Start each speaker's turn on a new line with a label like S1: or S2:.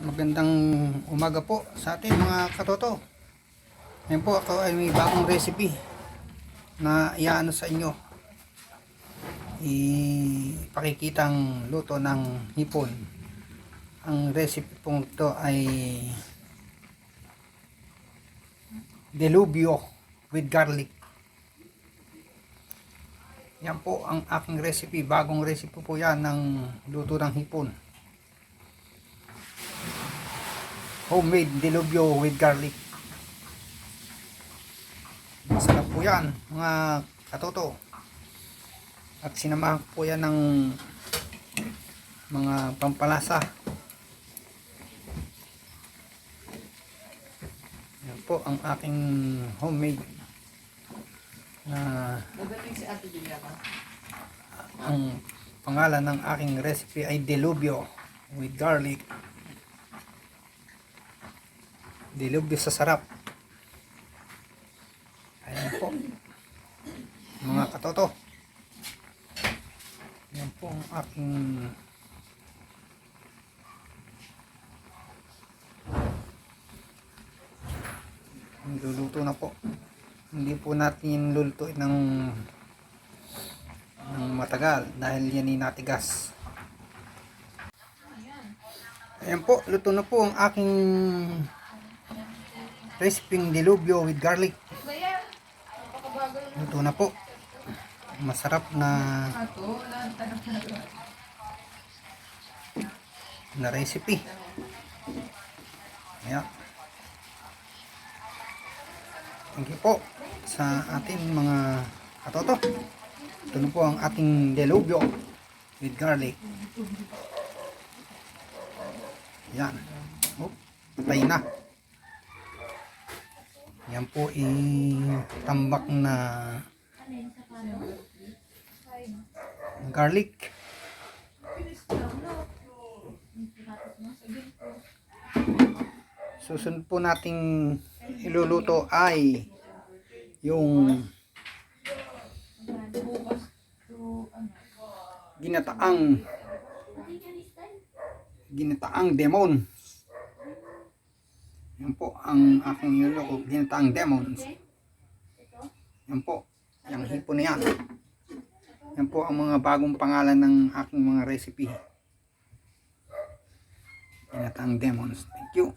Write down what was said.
S1: Magandang umaga po sa atin mga katoto. Ngayon po ako ay may bagong recipe na iaano sa inyo. Ipakikitang luto ng hipon. Ang recipe pong ito ay delubyo with garlic. Yan po ang aking recipe. Bagong recipe po yan ng luto ng hipon. Homemade delubyo with garlic. Masarap po yan mga katoto. At sinamahan po yan ng mga pampalasa. Yan po ang aking homemade na ang pangalan ng aking recipe ay delubyo with garlic. Delubyo sa sarap. Ayan po mga katoto. Yan po ang aking niluluto na po. Hindi po natin lulutuin ng matagal dahil yan ay natigas. Ayan po, luto na po ang aking recipe delubyo with garlic. Luto na po. Masarap na recipe. Ayan. Thank you po sa ating mga katoto. Ito na po ang ating delubyo with garlic. Yan. Oh, patay na. Yan po tambak na garlic. Susunod po nating iluluto ay yung ginataang demon. Yan po ang aking niluluto, ginataang demons. Yan po, yung hipon na yan. Yan po ang mga bagong pangalan ng aking mga recipe. Ginataang demons. Thank you.